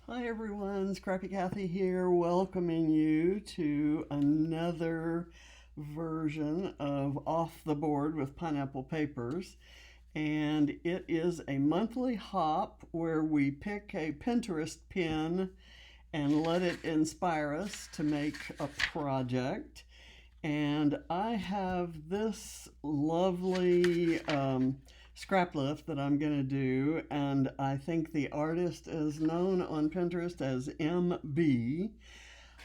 Hi everyone, Scrappy Kathy here, welcoming you to another version of Off the Board with Pineapple Papers. And it is a monthly hop where we pick a Pinterest pin and let it inspire us to make a project. And I have this lovely scrap lift that I'm going to do, and I think the artist is known on Pinterest as MB.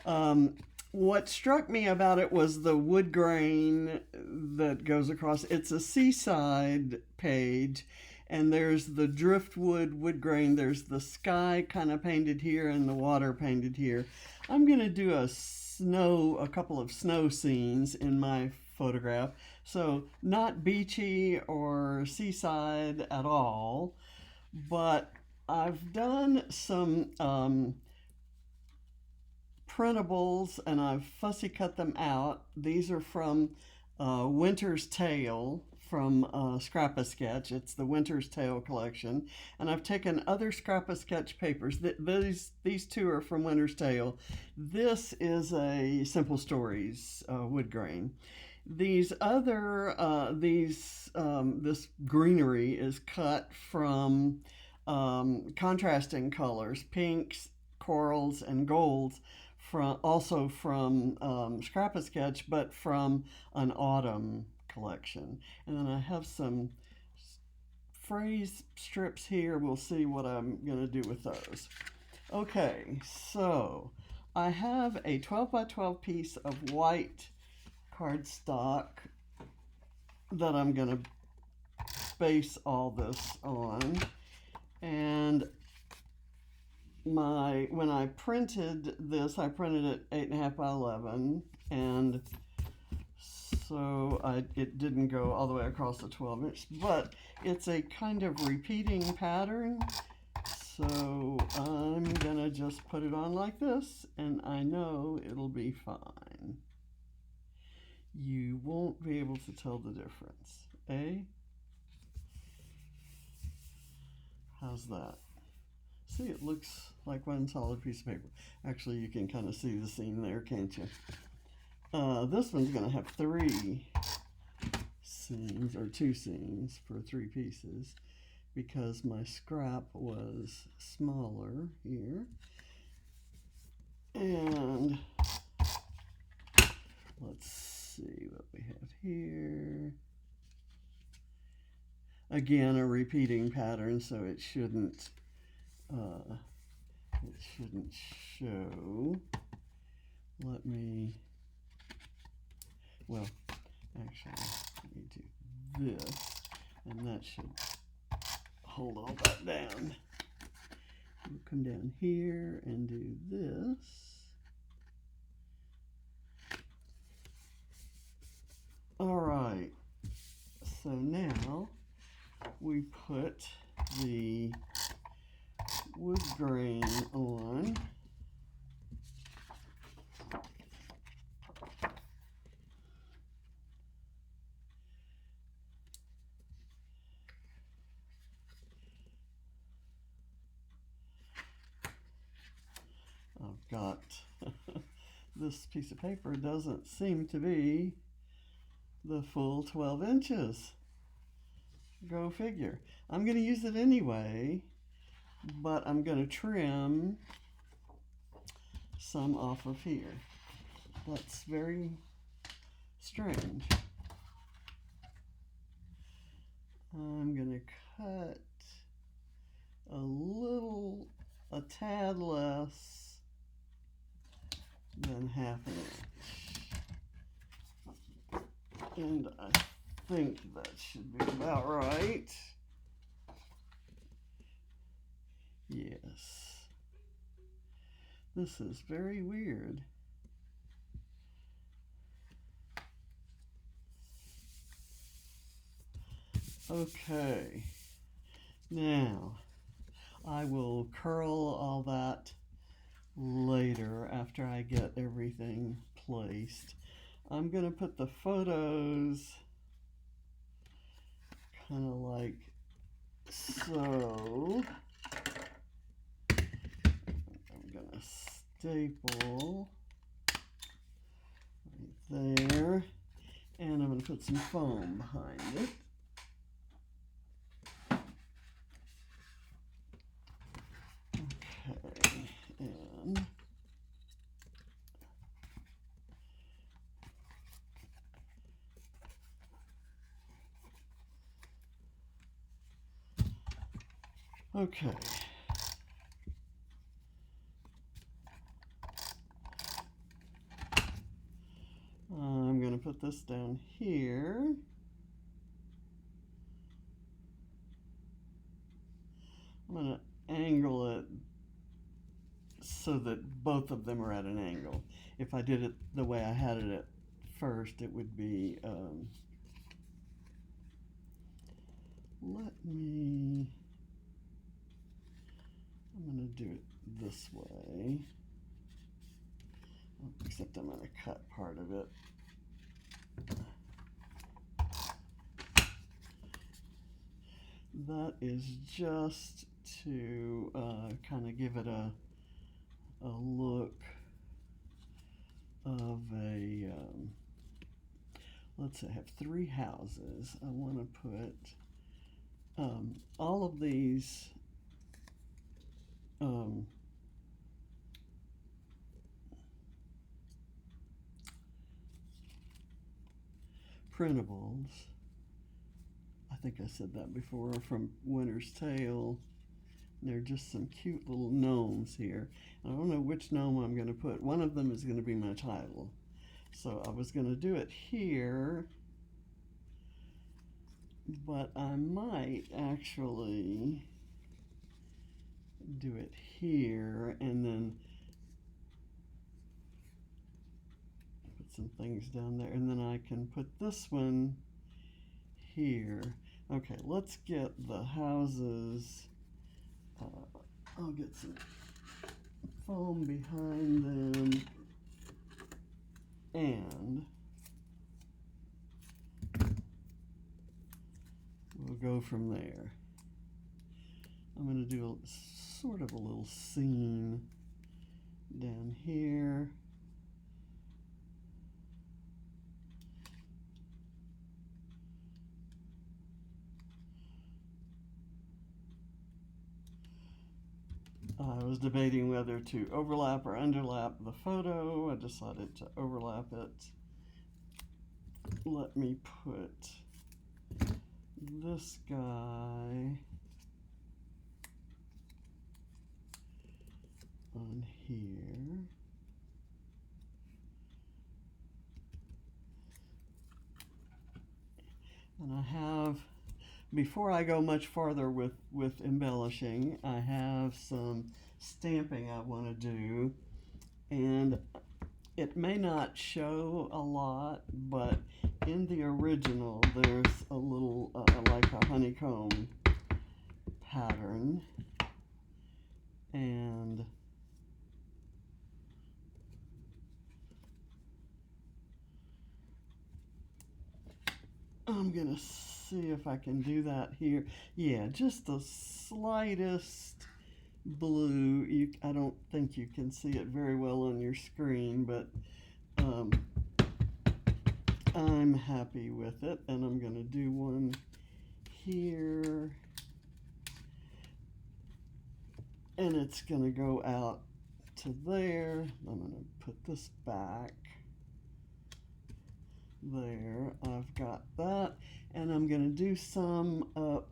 Um, what struck me about it was the wood grain that goes across. It's a seaside page, and there's the driftwood wood grain. There's the sky kind of painted here and the water painted here. I'm going to do a couple of snow scenes in my photograph. So not beachy or seaside at all, but I've done some printables and I've fussy cut them out. These are from Winter's Tale from Scrap-A-Sketch. It's the Winter's Tale collection. And I've taken other Scrap-A-Sketch papers. These two are from Winter's Tale. This is a Simple Stories wood grain. These other, this greenery is cut from contrasting colors, pinks, corals, and golds, from Scrap-A-Sketch, but from an autumn collection. And then I have some phrase strips here. We'll see what I'm going to do with those. Okay, so I have a 12 by 12 piece of white cardstock that I'm going to base all this on. And when I printed this, I printed it 8.5 by 11, and so it didn't go all the way across the 12 inch, but it's a kind of repeating pattern. So I'm gonna just put it on like this, and I know it'll be fine. You won't be able to tell the difference, eh? How's that? See, it looks like one solid piece of paper. Actually, you can kind of see the seam there, can't you? This one's going to have 3 seams, or 2 seams for 3 pieces, because my scrap was smaller here. And let's see what we have here. Again, a repeating pattern, so it shouldn't show. Let me actually let me do this, and that should hold all that down. We'll come down here and do this. All right, so now we put the wood grain on. I've got this piece of paper doesn't seem to be the full 12 inches. Go figure. I'm going to use it anyway, but I'm going to trim some off of here. That's very strange. I'm going to cut a tad less than half an inch. And I think that should be about right. Yes. This is very weird. Okay. Now, I will curl all that later after I get everything placed. I'm going to put the photos kind of like so. a staple right there, and I'm going to put some foam behind it. Okay, and okay. I'm going to put this down here. I'm going to angle it so that both of them are at an angle. If I did it the way I had it at first, it would be, I'm going to do it this way, except I'm going to cut part of it. That is just to kind of give it a look of a, let's say I have 3 houses. I want to put all of these printables. I think I said that before, from Winter's Tale. They're just some cute little gnomes here. I don't know which gnome I'm going to put. One of them is going to be my title. So I was going to do it here, but I might actually do it here and then put some things down there, and then I can put this one here. Okay, let's get the houses. I'll get some foam behind them, and we'll go from there. I'm going to do sort of a little scene down here. I was debating whether to overlap or underlap the photo. I decided to overlap it. Let me put this guy on here. And I have, before I go much farther with embellishing, I have some stamping I want to do, and it may not show a lot, but in the original there's a little like a honeycomb pattern, and I'm gonna see if I can do that here. Yeah, just the slightest blue. I don't think you can see it very well on your screen, but I'm happy with it, and I'm gonna do one here, and it's gonna go out to there. I'm gonna put this back there. I've got that, and I'm going to do some up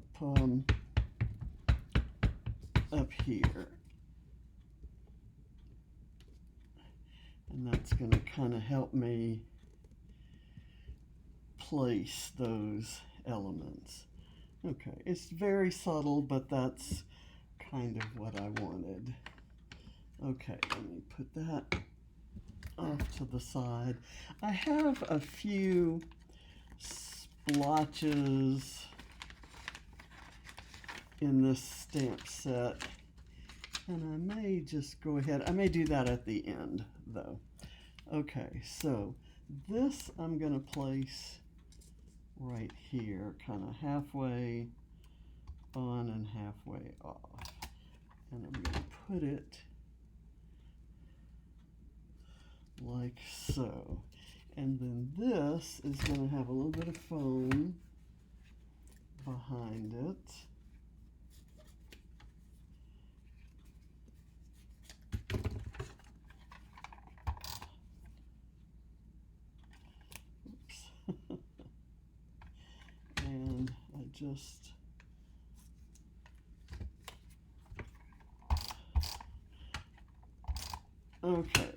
here, and that's going to kind of help me place those elements. Okay, it's very subtle, but that's kind of what I wanted. Okay, let me put that off to the side. I have a few splotches in this stamp set, and I may just go ahead. I may do that at the end, though. Okay, so this I'm going to place right here, kind of halfway on and halfway off, and I'm going to put it like so. And then this is going to have a little bit of foam behind it. Oops. And I just okay.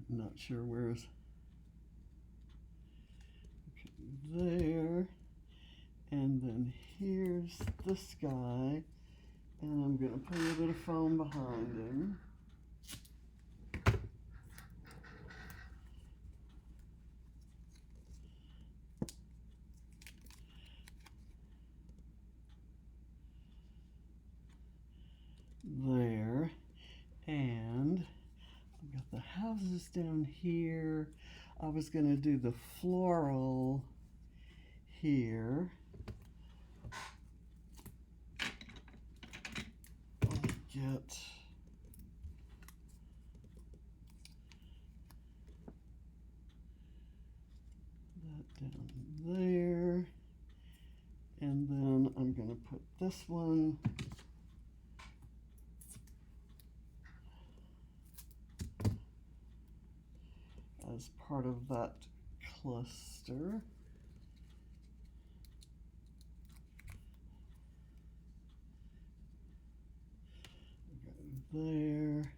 I'm not sure where's okay, there, and then here's this guy, and I'm going to put a little bit of foam behind him. There, and I've got the houses down here. I was going to do the floral here. Get that down there, and then I'm going to put this one as part of that cluster. Go there,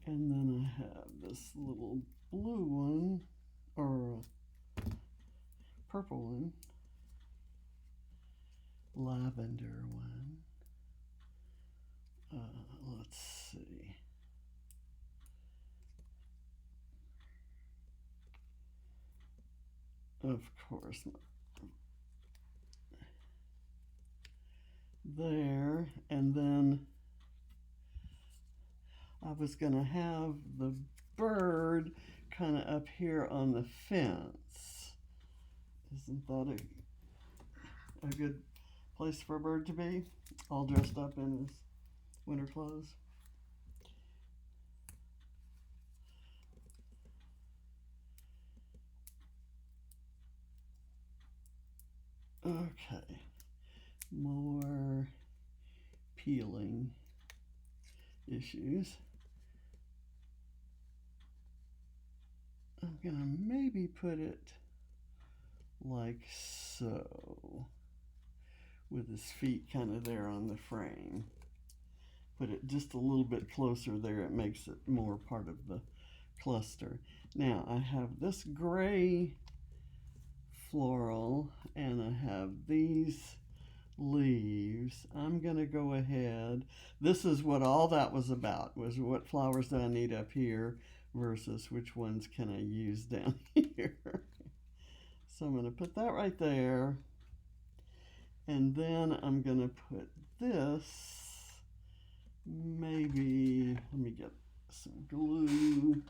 and then I have this little blue one, or purple one, lavender one. Let's see. Of course, there, and then I was going to have the bird kind of up here on the fence. Isn't that a good place for a bird to be? All dressed up in his winter clothes. Okay, more peeling issues. I'm gonna maybe put it like so, with his feet kind of there on the frame. Put it just a little bit closer there, it makes it more part of the cluster. Now I have this gray floral, and I have these leaves. I'm gonna go ahead. This is what all that was about, was what flowers do I need up here versus which ones can I use down here. So I'm gonna put that right there, and then I'm gonna put this, maybe, let me get some glue.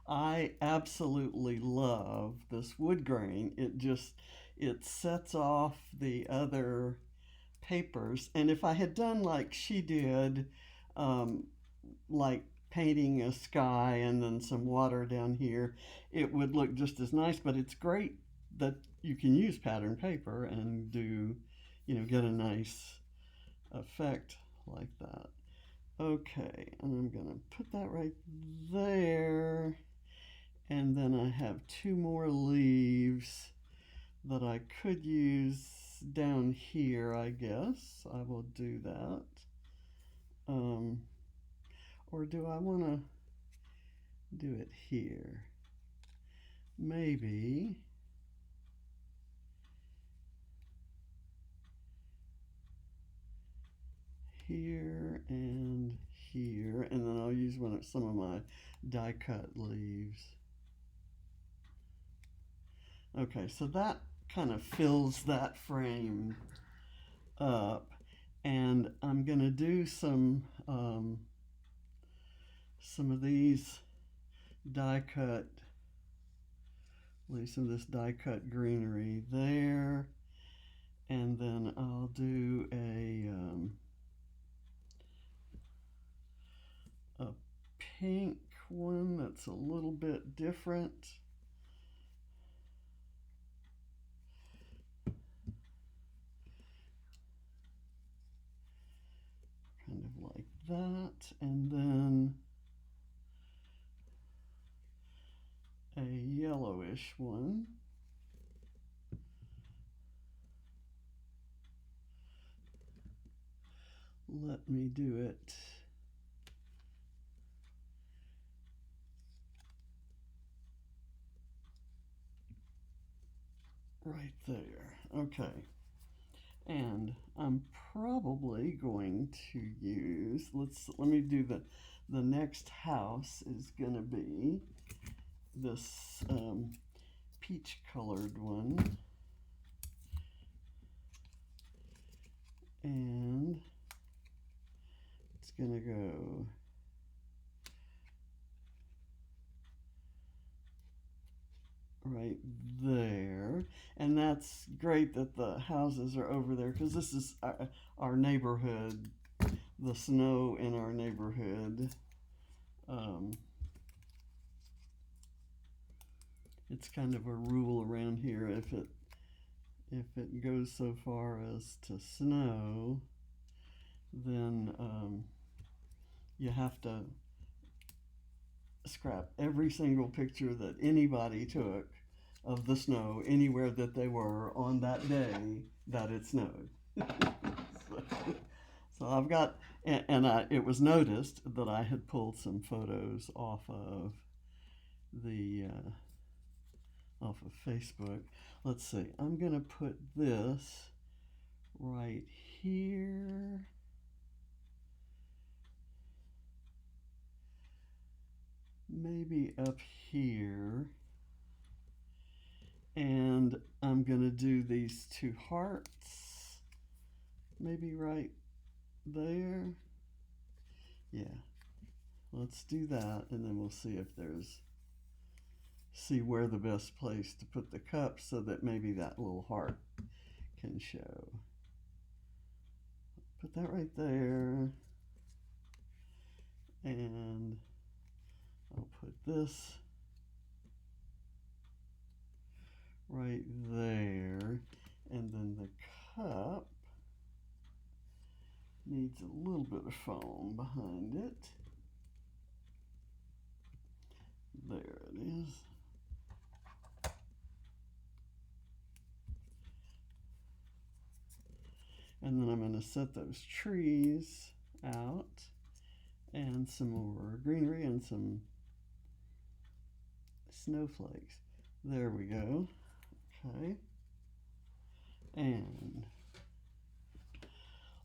I absolutely love this wood grain. It sets off the other papers. And if I had done like she did, like painting a sky and then some water down here, it would look just as nice. But it's great that you can use pattern paper and do, get a nice effect like that. Okay, and I'm gonna put that right there. And then I have two more leaves that I could use down here, I guess. I will do that. Or do I want to do it here? Maybe. Here and here, and then I'll use some of my die cut leaves. Okay, so that kind of fills that frame up, and I'm gonna do some of these die cut, leave some of this die cut greenery there, and then I'll do different. Kind of like that, and then a yellowish one. Let me do it right there. Okay. And I'm probably going to use, let me do the next house is going to be this peach colored one. And it's going to go right there. And that's great that the houses are over there, because this is our neighborhood, the snow in our neighborhood. It's kind of a rule around here. If it goes so far as to snow, then you have to scrap every single picture that anybody took of the snow anywhere that they were on that day that it snowed. So I've got, it was noticed that I had pulled some photos off of Facebook. Let's see, I'm gonna put this right here. Maybe up here. And I'm gonna do these two hearts, maybe right there. Yeah, let's do that, and then we'll see if see where the best place to put the cup so that maybe that little heart can show. Put that right there, and I'll put this right there, and then the cup needs a little bit of foam behind it. There it is. And then I'm going to set those trees out, and some more greenery and some snowflakes. There we go. Okay. And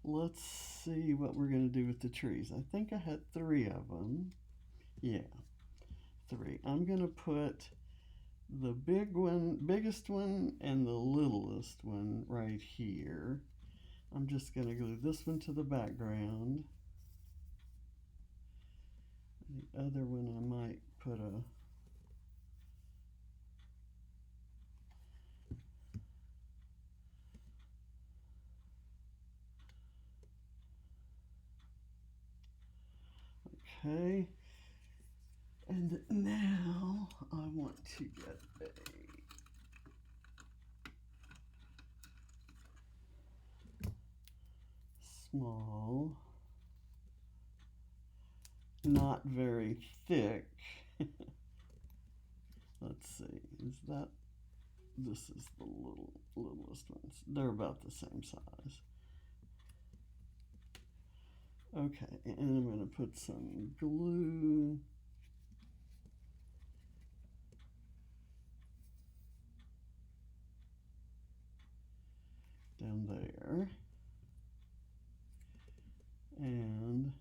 let's see what we're going to do with the trees. I think I had 3 of them. Yeah, 3. I'm going to put the biggest one and the littlest one right here. I'm just going to glue this one to the background. The other one I might put a okay. And now I want to get a small, not very thick. Let's see, this is the littlest ones. They're about the same size. Okay, and I'm going to put some glue down there, and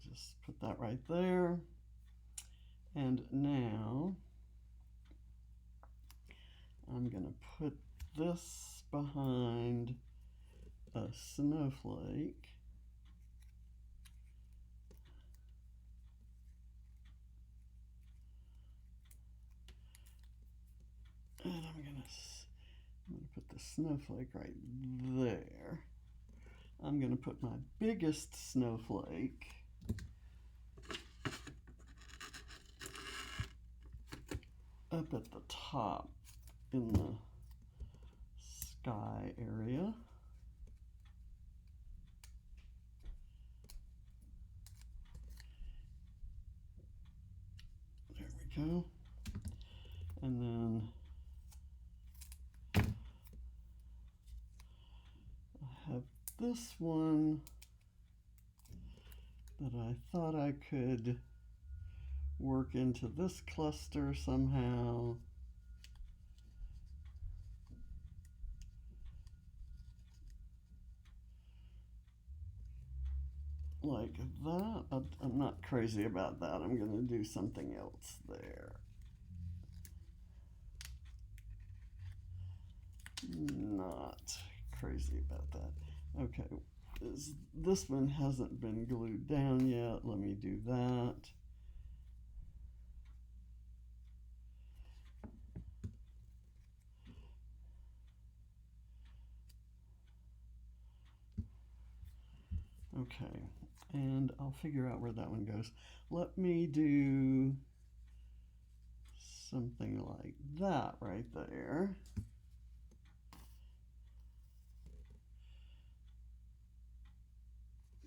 just put that right there. And now I'm going to put this behind a snowflake. And I'm going to put the snowflake right there. I'm going to put my biggest snowflake up at the top in the sky area. There we go. And then I have this one that I thought I could work into this cluster somehow. Like that. I'm not crazy about that. I'm going to do something else there. Not crazy about that. Okay, this one hasn't been glued down yet. Let me do that. Okay, and I'll figure out where that one goes. Let me do something like that right there.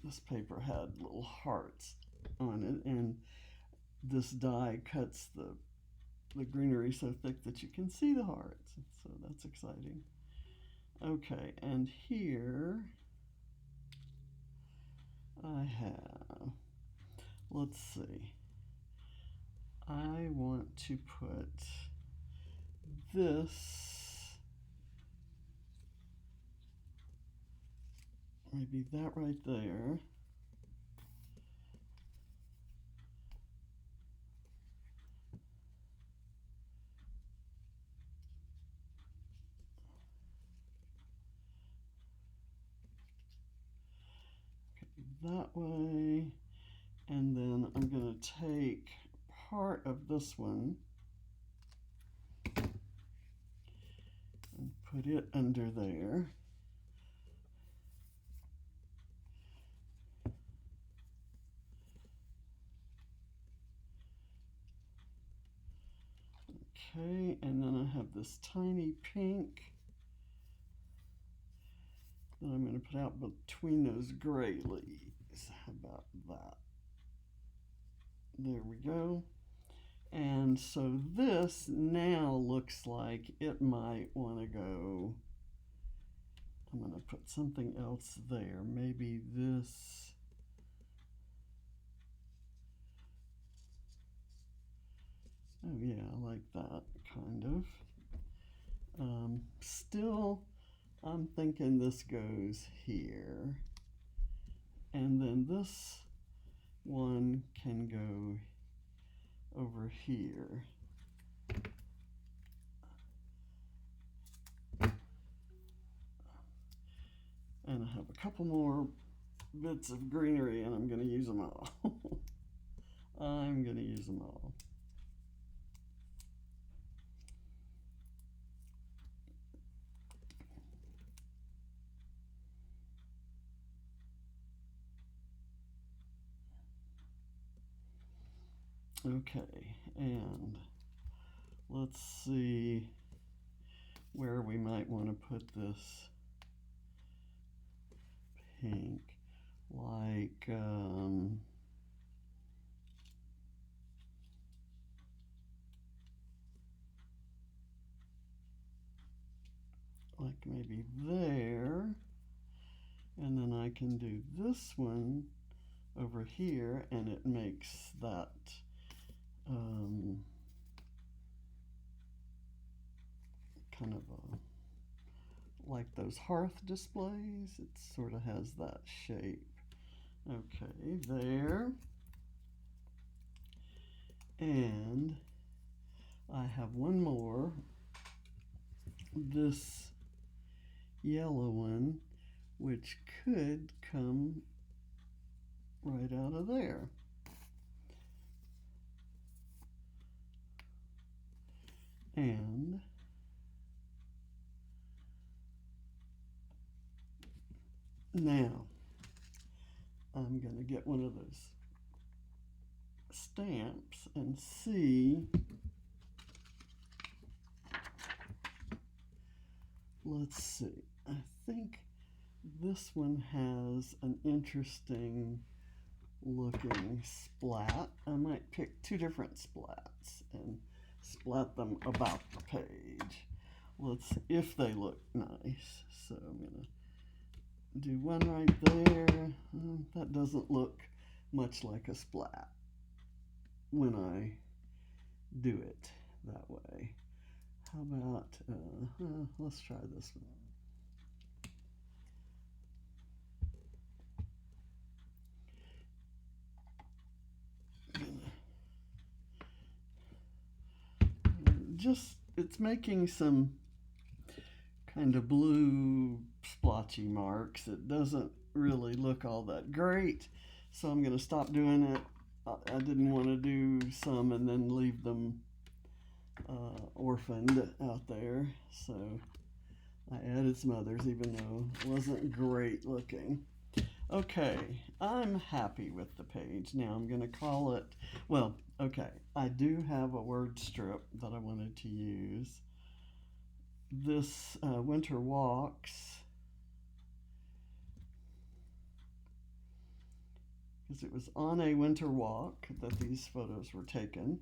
This paper had little hearts on it, and this die cuts the greenery so thick that you can see the hearts. So that's exciting. Okay, and here I have, let's see, I want to put this maybe that right there. That way, and then I'm going to take part of this one and put it under there. Okay, and then I have this tiny pink that I'm going to put out between those gray leaves. How about that? There we go. And so this now looks like it might want to go, I'm going to put something else there. Maybe this. Oh yeah, I like that kind of. Still, I'm thinking this goes here. And then this one can go over here. And I have a couple more bits of greenery, and I'm going to use them all. I'm going to use them all. Okay, and let's see where we might want to put this pink. Like maybe there, and then I can do this one over here, and it makes that kind of like those hearth displays. It sort of has that shape. Okay, there. And I have one more. This yellow one, which could come right out of there. And Now, I'm going to get one of those stamps and see. Let's see. I think this one has an interesting looking splat. I might pick two different splats and splat them about the page. Let's see if they look nice. So I'm going to do one right there. That doesn't look much like a splat when I do it that way. How about, let's try this one. Just, it's making some kind of blue splotchy marks. It doesn't really look all that great, so I'm going to stop doing it. I didn't want to do some and then leave them orphaned out there, so I added some others even though it wasn't great looking. Okay, I'm happy with the page. Now I'm going to call it, well, okay, I do have a word strip that I wanted to use. This Winter Walks, because it was on a winter walk that these photos were taken.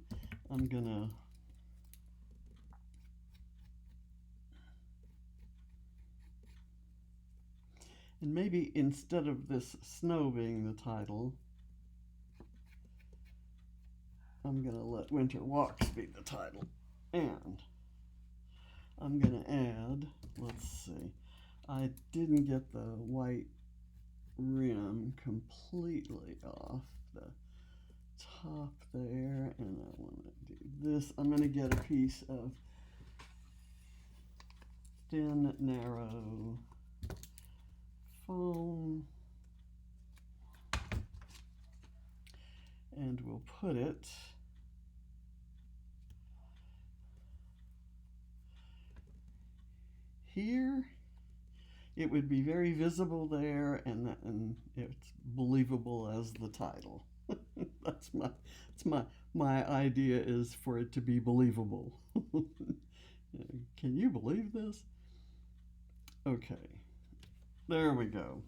I'm going to and maybe instead of this snow being the title, I'm going to let Winter Walks be the title. And I'm going to add, let's see, I didn't get the white rim completely off the top there, and I want to do this. I'm going to get a piece of thin, narrow foam, and we'll put it here. It would be very visible there, and it's believable as the title. That's my idea, is for it to be believable. Can you believe this? Okay, there we go.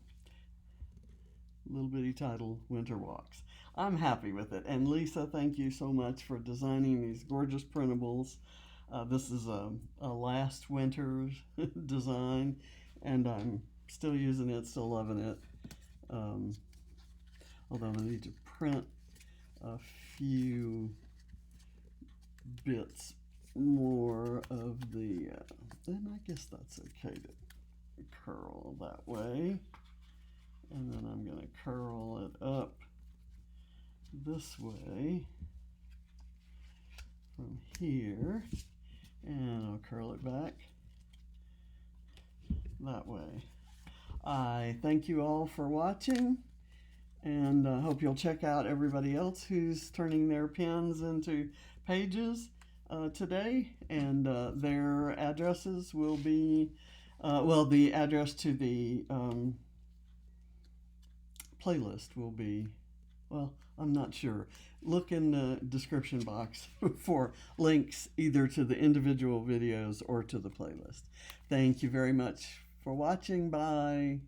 Little bitty title, Winter Walks. I'm happy with it. And Lisa, thank you so much for designing these gorgeous printables. This is a last winter's design, and I'm still using it, still loving it. Although I need to print a few bits more of the, and I guess that's okay to curl that way. And then I'm going to curl it up this way from here, and I'll curl it back that way. I thank you all for watching, and I hope you'll check out everybody else who's turning their pens into pages today, and their addresses will be, well, the address to the playlist will be, well, I'm not sure. Look in the description box for links either to the individual videos or to the playlist. Thank you very much for watching. Bye.